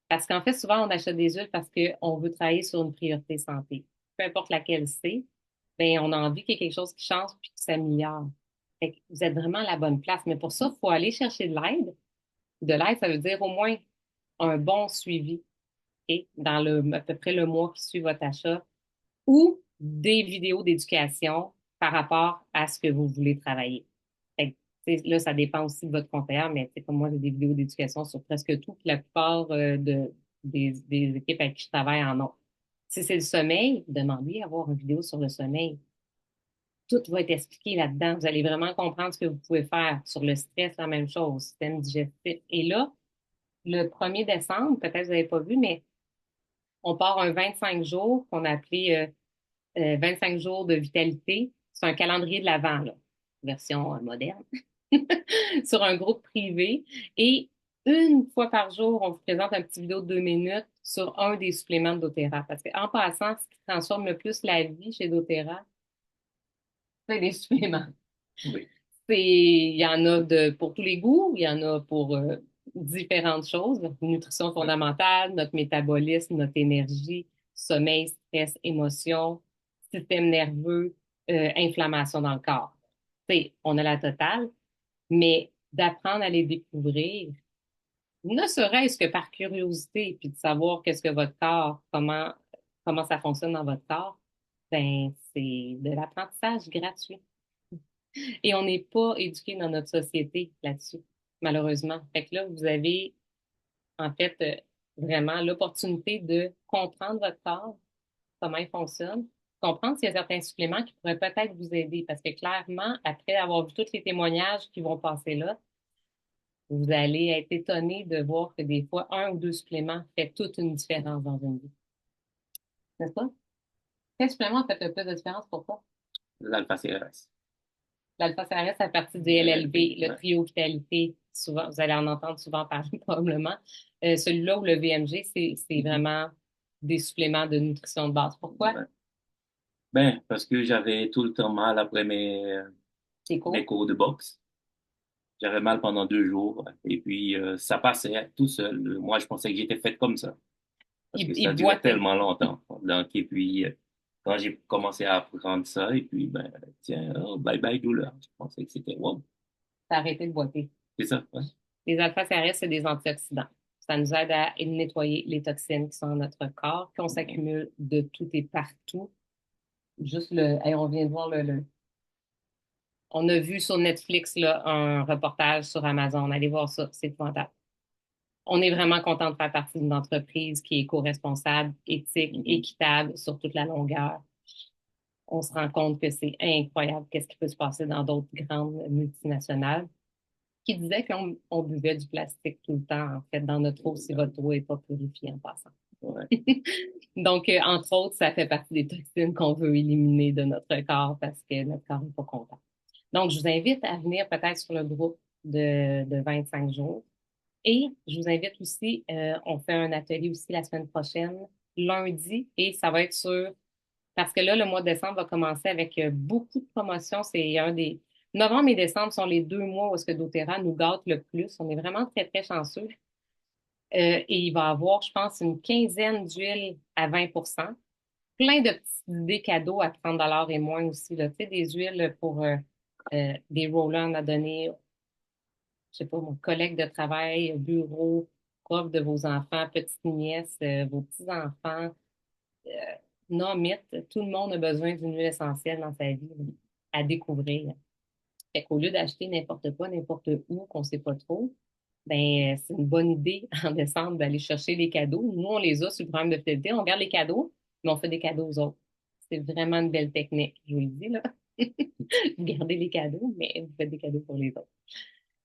Parce qu'en fait, souvent, on achète des huiles parce qu'on veut travailler sur une priorité santé. Peu importe laquelle c'est, ben, on a envie qu'il y ait quelque chose qui change puis qui s'améliore. Fait que vous êtes vraiment à la bonne place. Mais pour ça, il faut aller chercher de l'aide. De l'aide, ça veut dire au moins un bon suivi, ok, dans à peu près le mois qui suit votre achat ou des vidéos d'éducation par rapport à ce que vous voulez travailler. Fait que, là, ça dépend aussi de votre conseillère, mais c'est comme moi, j'ai des vidéos d'éducation sur presque tout, puis la plupart des équipes avec qui je travaille en ont. Si c'est le sommeil, demandez à avoir une vidéo sur le sommeil. Tout va être expliqué là-dedans. Vous allez vraiment comprendre ce que vous pouvez faire. Sur le stress, la même chose, système digestif. Et là, le 1er décembre, peut-être que vous n'avez pas vu, mais on part un 25 jours qu'on a appelé 25 jours de vitalité. C'est un calendrier de l'Avent, là, version moderne, sur un groupe privé. Et une fois par jour, on vous présente un petit vidéo de 2 minutes sur un des suppléments de doTERRA. Parce qu'en passant, ce qui transforme le plus la vie chez doTERRA, c'est les suppléments. Oui. Il y en a pour tous les goûts, il y en a pour différentes choses. Nutrition fondamentale, notre métabolisme, notre énergie, sommeil, stress, émotion, système nerveux, inflammation dans le corps. Tu sais, on a la totale, mais d'apprendre à les découvrir, ne serait-ce que par curiosité, puis de savoir qu'est-ce que votre corps, comment ça fonctionne dans votre corps, ben, c'est de l'apprentissage gratuit. Et on n'est pas éduqué dans notre société là-dessus, malheureusement. Fait que là, vous avez, en fait, vraiment l'opportunité de comprendre votre corps, comment il fonctionne, comprendre s'il y a certains suppléments qui pourraient peut-être vous aider. Parce que clairement, après avoir vu tous les témoignages qui vont passer là, vous allez être étonné de voir que des fois, un ou deux suppléments fait toute une différence dans une vie. N'est-ce pas? Quel supplément fait le plus de différence pour toi? L'alpha-CRS. L'alpha-CRS, à partir du LLV, le Ouais. trio vitalité, souvent, vous allez en entendre souvent parler probablement. Celui-là ou le VMG, c'est Mhm. vraiment des suppléments de nutrition de base. Pourquoi? Ouais. Ben, parce que j'avais tout le temps mal après C'est mes cool. cours de boxe. J'avais mal pendant 2 jours. Et puis, ça passait tout seul. Moi, je pensais que j'étais fait comme ça. Parce que ça Il durait boitait. tellement longtemps. Donc, et puis, quand j'ai commencé à apprendre ça, et puis, ben, tiens, oh, bye bye douleur. Je pensais que c'était wow. Ça a arrêté de boiter. C'est ça, ouais. Les alpha-CRS, c'est des antioxydants. Ça nous aide à nettoyer les toxines qui sont dans notre corps, qu'on s'accumule de tout et partout. Juste hey, on vient de voir on a vu sur Netflix là, un reportage sur Amazon. Allez voir ça, c'est épouvantable. On est vraiment content de faire partie d'une entreprise qui est éco-responsable, éthique, Mhm. équitable sur toute la longueur. On se rend compte que c'est incroyable qu'est-ce qui peut se passer dans d'autres grandes multinationales qui disaient qu'on buvait du plastique tout le temps, en fait, dans notre eau si votre eau n'est pas purifiée en passant. Ouais. Donc, entre autres, ça fait partie des toxines qu'on veut éliminer de notre corps parce que notre corps n'est pas content. Donc, je vous invite à venir peut-être sur le groupe de 25 jours. Et je vous invite aussi, on fait un atelier aussi la semaine prochaine, lundi, et ça va être parce que là, le mois de décembre va commencer avec beaucoup de promotions. C'est un des, novembre et décembre sont les 2 mois où est-ce que doTERRA nous gâte le plus. On est vraiment très, très chanceux. Et il va y avoir, je pense, une quinzaine d'huiles à 20%. Plein de petites idées cadeaux à 30 et moins aussi, là. Tu sais, des huiles pour des roll-on à donner, je sais pas, mon collègue de travail, bureau, prof de vos enfants, petites nièces, vos petits-enfants, euh, nomme it, tout le monde a besoin d'une huile essentielle dans sa vie là, à découvrir. Fait qu'au lieu d'acheter n'importe quoi, n'importe où, qu'on sait pas trop, ben, c'est une bonne idée en décembre d'aller chercher les cadeaux. Nous, on les a sur le programme de fidélité. On garde les cadeaux, mais on fait des cadeaux aux autres. C'est vraiment une belle technique, je vous le dis, là. Vous gardez les cadeaux, mais vous faites des cadeaux pour les autres.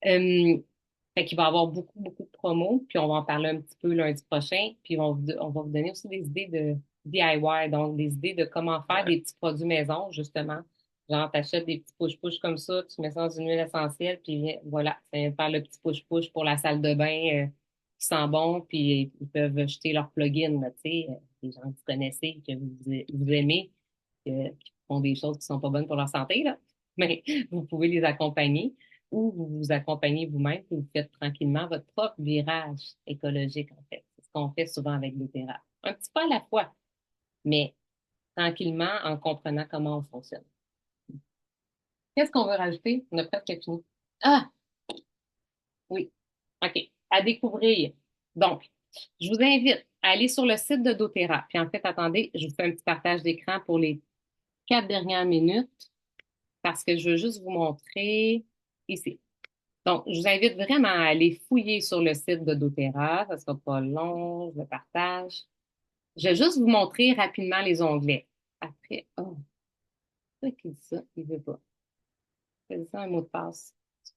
Fait qu'il va y avoir beaucoup, beaucoup de promos, puis on va en parler un petit peu lundi prochain, puis on va vous donner aussi des idées de DIY, donc des idées de comment faire Ouais. des petits produits maison, justement. Genre, t'achètes des petits push-push comme ça, tu mets ça dans une huile essentielle, puis voilà, ça vient faire le petit push-push pour la salle de bain qui sent bon, puis ils peuvent jeter leur plugin, là, tu sais, les gens que vous connaissez, que vous aimez, qui font des choses qui sont pas bonnes pour leur santé, là. Mais vous pouvez les accompagner ou vous vous accompagnez vous-même et vous faites tranquillement votre propre virage écologique, en fait. C'est ce qu'on fait souvent avec doTERRA. Un petit pas à la fois, mais tranquillement en comprenant comment on fonctionne. Qu'est-ce qu'on veut rajouter? On a presque fini. Ah, oui. OK. À découvrir. Donc, je vous invite à aller sur le site de doTERRA. Puis en fait, attendez, je vous fais un petit partage d'écran pour les 4 dernières minutes parce que je veux juste vous montrer ici. Donc, je vous invite vraiment à aller fouiller sur le site de doTERRA. Ça sera pas long, je le partage. Je vais juste vous montrer rapidement les onglets. Après, oh, c'est qui dit ça? Il veut pas. C'est ça un mot de passe.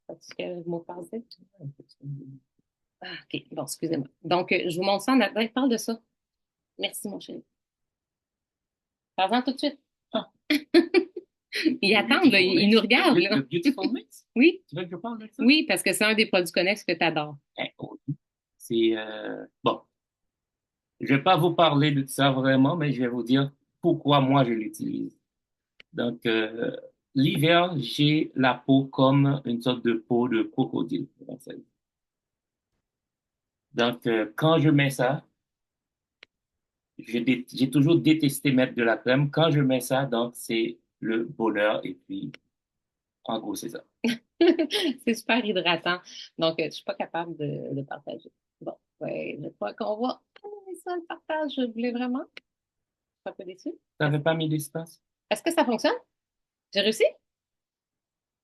Sais-tu quel mot de passe c'est? Ah, OK, bon, excusez-moi. Donc, je vous montre ça en attendant. Parle de ça. Merci, mon chéri. Parle-en tout de suite. Ah, Ils le attendent, là. Beautiful Ils nous Mix. regardent, là. Le Beautiful Mix. Oui, Tu veux que je parle de ça? oui, parce que c'est un des produits connexes que tu adores. Oh, c'est, bon, je vais pas vous parler de ça vraiment, mais je vais vous dire pourquoi moi je l'utilise. Donc, l'hiver, j'ai la peau comme une sorte de peau de crocodile. Donc, quand je mets ça, J'ai toujours détesté mettre de la crème. Quand je mets ça, donc c'est le bonheur. Et puis, en gros, c'est ça. C'est super hydratant. Donc, je suis pas capable de partager. Bon, ouais, je crois qu'on va annoncer ça, le partage. Je voulais vraiment. Je suis un peu déçue. T'avais pas mis d'espace? Est-ce que ça fonctionne? J'ai réussi?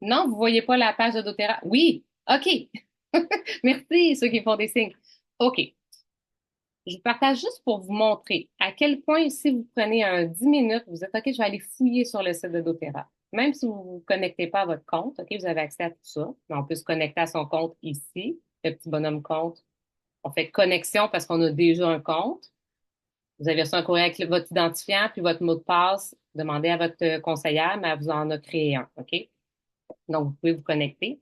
Non, vous voyez pas la page de doTERRA? Oui, OK. Merci, ceux qui font des signes. OK. Je vous partage juste pour vous montrer à quel point, si vous prenez un 10 minutes, vous êtes OK, je vais aller fouiller sur le site de doTERRA. Même si vous ne vous connectez pas à votre compte, OK, vous avez accès à tout ça. Mais on peut se connecter à son compte ici, le petit bonhomme compte. On fait connexion parce qu'on a déjà un compte. Vous avez reçu un courrier avec votre identifiant puis votre mot de passe. Demandez à votre conseillère, mais elle vous en a créé un, OK? Donc, vous pouvez vous connecter.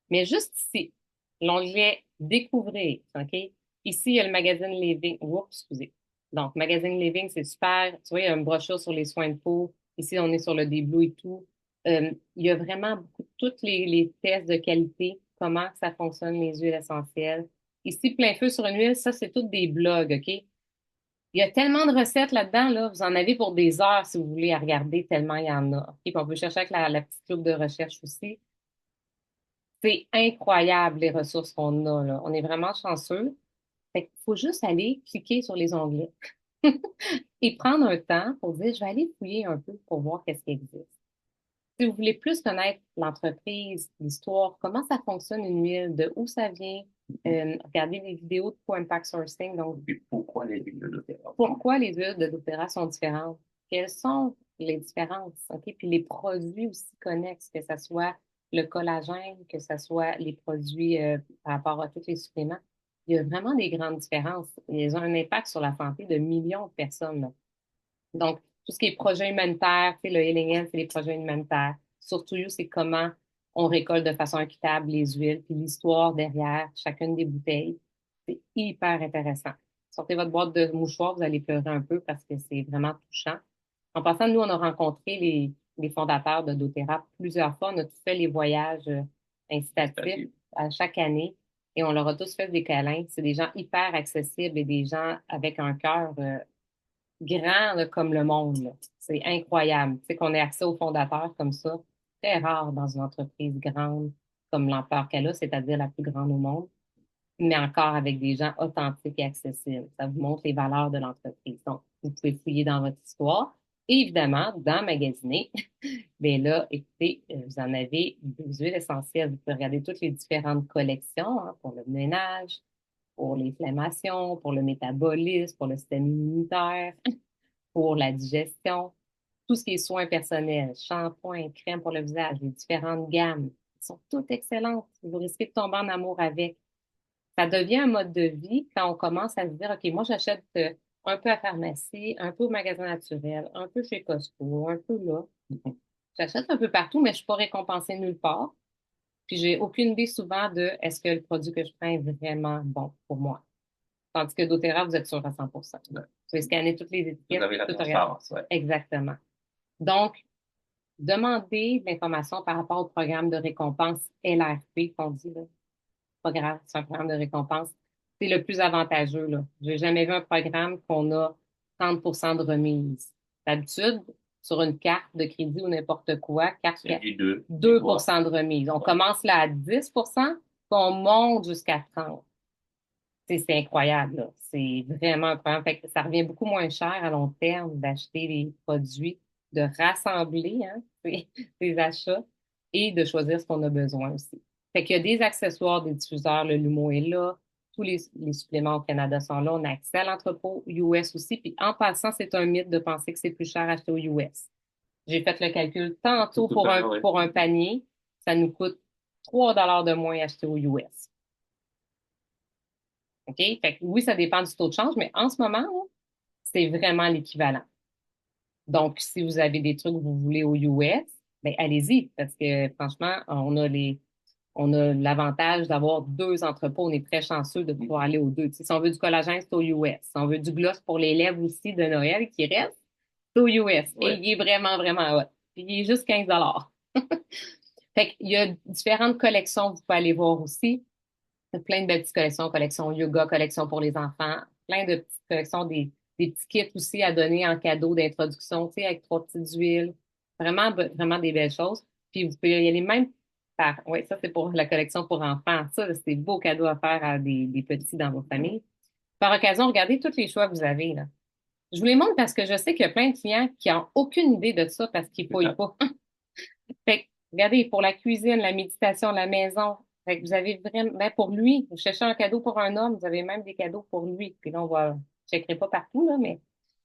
Mais juste ici, l'onglet Découvrir, OK? Ici, il y a le magazine Living. Oups, excusez. Donc, magazine Living, c'est super. Tu vois, il y a une brochure sur les soins de peau. Ici, on est sur le déblut et tout. Il y a vraiment beaucoup, tous les tests de qualité, comment ça fonctionne, les huiles essentielles. Ici, plein feu sur une huile, ça, c'est tous des blogs, OK? Il y a tellement de recettes là-dedans, là. Vous en avez pour des heures si vous voulez à regarder, tellement il y en a. OK? Puis on peut chercher avec la petite loupe de recherche aussi. C'est incroyable les ressources qu'on a, là. On est vraiment chanceux. Fait qu'il faut juste aller cliquer sur les onglets et prendre un temps pour dire, je vais aller fouiller un peu pour voir qu'est-ce qui existe. Si vous voulez plus connaître l'entreprise, l'histoire, comment ça fonctionne une huile, de où ça vient, regardez les vidéos de Co-Impact Sourcing. Donc, Et pourquoi les huiles de doTERRA? pourquoi les huiles de doTERRA sont différentes? Quelles sont les différences? OK? Puis les produits aussi connexes, que ce soit le collagène, que ce soit les produits par rapport à tous les suppléments. Il y a vraiment des grandes différences. Ils ont un impact sur la santé de millions de personnes, là. Donc, tout ce qui est projet humanitaire, tu sais, le Healing Hand, c'est les projets humanitaires. Surtout, c'est comment on récolte de façon équitable les huiles, puis l'histoire derrière chacune des bouteilles. C'est hyper intéressant. Sortez votre boîte de mouchoirs, vous allez pleurer un peu parce que c'est vraiment touchant. En passant, nous, on a rencontré les fondateurs de doTERRA plusieurs fois. On a tous fait les voyages incitatifs à chaque année et on leur a tous fait des câlins. C'est des gens hyper accessibles et des gens avec un cœur grand là, comme le monde, là. C'est incroyable. Tu sais, qu'on ait accès aux fondateurs comme ça. Très rare dans une entreprise grande comme l'ampleur qu'elle a, c'est-à-dire la plus grande au monde, mais encore avec des gens authentiques et accessibles. Ça vous montre les valeurs de l'entreprise. Donc, vous pouvez fouiller dans votre histoire. Et évidemment, dans Magasiner, bien là, écoutez, vous en avez des huiles essentielles. Vous pouvez regarder toutes les différentes collections hein, pour le ménage, pour l'inflammation, pour le métabolisme, pour le système immunitaire, pour la digestion, tout ce qui est soins personnels, shampoing, crème pour le visage, les différentes gammes, sont toutes excellentes. Vous risquez de tomber en amour avec. Ça devient un mode de vie quand on commence à se dire, OK, moi, j'achète un peu à pharmacie, un peu au magasin naturel, un peu chez Costco, un peu là. J'achète un peu partout, mais je ne suis pas récompensée nulle part. Puis, j'ai aucune idée souvent de est-ce que le produit que je prends est vraiment bon pour moi. Tandis que doTERRA, vous êtes sûr à 100%. Ouais. Vous pouvez scanner toutes les Vous étiquettes, avez la tout regarder. transparence, ouais. Exactement. Donc, demandez de l'information par rapport au programme de récompense LRP qu'on dit, là. Pas grave, c'est un programme de récompense. C'est le plus avantageux, là. J'ai jamais vu un programme qu'on a 30% de remise. D'habitude, sur une carte de crédit ou n'importe quoi, carte C'est du 2. 2% de remise. On commence là à 10%, puis on monte jusqu'à 30%. C'est incroyable, là. C'est vraiment un programme. Fait que ça revient beaucoup moins cher à long terme d'acheter les produits, de rassembler hein, ces achats et de choisir ce qu'on a besoin aussi. Fait qu'il y a des accessoires, des diffuseurs, le Lumo est là, tous les suppléments au Canada sont là, on a accès à l'entrepôt US aussi. Puis en passant, c'est un mythe de penser que c'est plus cher acheter au US. J'ai fait le calcul tantôt Tout à fait, ouais. pour un panier, ça nous coûte 3 $ de moins acheter au US. OK? Fait que oui, ça dépend du taux de change, mais en ce moment, là, c'est vraiment l'équivalent. Donc, si vous avez des trucs que vous voulez au US, ben allez-y, parce que franchement, on a l'avantage d'avoir deux entrepôts. On est très chanceux de pouvoir aller aux deux. Tu sais, si on veut du collagène, c'est au US. Si on veut du gloss pour les lèvres aussi de Noël qui reste, c'est au US. Et Ouais. il est vraiment, vraiment hot. Puis il est juste 15 $. Fait qu'il y a différentes collections que vous pouvez aller voir aussi. Plein de belles petites collections, collection yoga, collection pour les enfants, plein de petites collections, des des petits kits aussi à donner en cadeau d'introduction, tu sais, avec 3 petites huiles. Vraiment, vraiment des belles choses. Puis vous pouvez y aller même par, oui, ça c'est pour la collection pour enfants. Ça, là, c'est des beaux cadeaux à faire à des petits dans vos familles. Par occasion, regardez tous les choix que vous avez, là. Je vous les montre parce que je sais qu'il y a plein de clients qui n'ont aucune idée de ça parce qu'ils ne fouillent pas. Fait que, regardez, pour la cuisine, la méditation, la maison, fait que vous avez vraiment, ben pour lui, vous cherchez un cadeau pour un homme, vous avez même des cadeaux pour lui. Puis là, je checkerai pas partout, là, mais.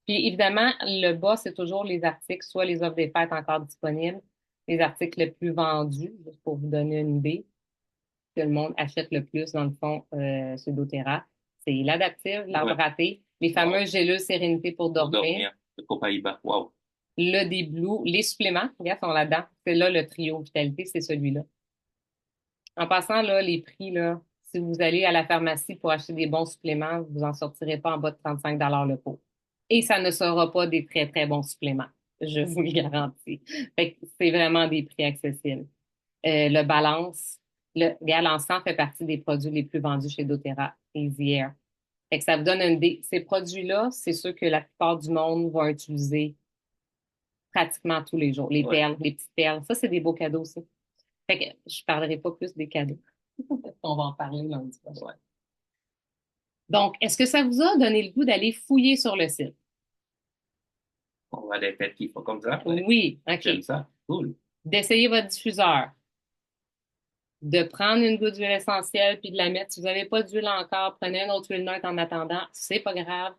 Puis évidemment, le bas, c'est toujours les articles, soit les offres des fêtes encore disponibles, les articles les plus vendus, juste pour vous donner une idée, que le monde achète le plus, dans le fond, chez doTERRA. C'est l'adaptive, l'arbre Ouais. râté, les Wow. fameuses gélules sérénité pour Pour dormir, dormir. Le Copaiba. Wow. le des Blue, les suppléments, regarde, sont là-dedans. C'est là le trio vitalité, c'est celui-là. En passant, là, les prix, là, si vous allez à la pharmacie pour acheter des bons suppléments, vous en sortirez pas en bas de 35 le pot. Et ça ne sera pas des très, très bons suppléments. Je vous le garantis. Fait que c'est vraiment des prix accessibles. Le balance, regarde, l'encens fait partie des produits les plus vendus chez doTERRA, Easy Air. Fait que ça vous donne une idée. Ces produits-là, c'est ceux que la plupart du monde vont utiliser pratiquement tous les jours. Les Ouais. perles, les petites perles. Ça, c'est des beaux cadeaux aussi. Fait que je parlerai pas plus des cadeaux. On va en parler lundi prochain. Ouais. Donc, est-ce que ça vous a donné le goût d'aller fouiller sur le site? On voit des têtes qui font comme ça. Ouais. Oui, OK. J'aime ça. Cool. D'essayer votre diffuseur, de prendre une goutte d'huile essentielle puis de la mettre. Si vous n'avez pas d'huile encore, prenez une autre huile neutre en attendant. C'est pas grave.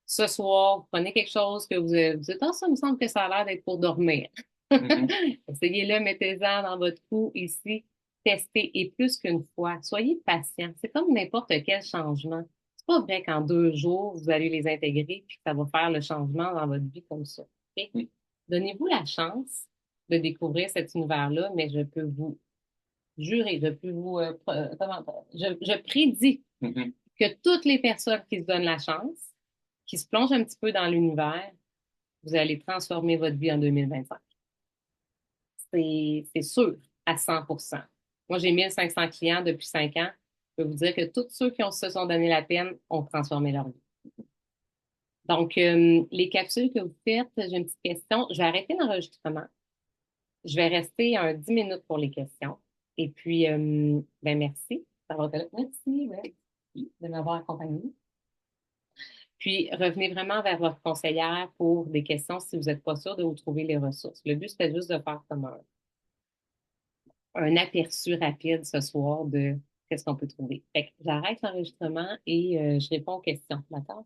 Ce soir, vous prenez quelque chose que vous dites, ah, ça me semble que ça a l'air d'être pour dormir. Mhm. Essayez-le, mettez-en dans votre cou ici, testez et plus qu'une fois. Soyez patient. C'est comme n'importe quel changement. C'est pas vrai qu'en 2 jours, vous allez les intégrer puis que ça va faire le changement dans votre vie comme ça. OK? Donnez-vous la chance de découvrir cet univers-là, mais je peux vous jurer, je peux vous, je prédis Mhm. que toutes les personnes qui se donnent la chance, qui se plongent un petit peu dans l'univers, vous allez transformer votre vie en 2025. C'est sûr, à 100%. Moi, j'ai 1500 clients depuis 5 ans. Je peux vous dire que tous ceux qui se sont donné la peine ont transformé leur vie. Donc, les capsules que vous faites, j'ai une petite question. Je vais arrêter l'enregistrement. Je vais rester 10 minutes pour les questions. Et puis, ben merci. Merci, ouais, de m'avoir accompagné. Puis, revenez vraiment vers votre conseillère pour des questions si vous n'êtes pas sûr de où trouver les ressources. Le but, c'était juste de faire comme un aperçu rapide ce soir de qu'est-ce qu'on peut trouver. Fait que j'arrête l'enregistrement et je réponds aux questions. D'accord?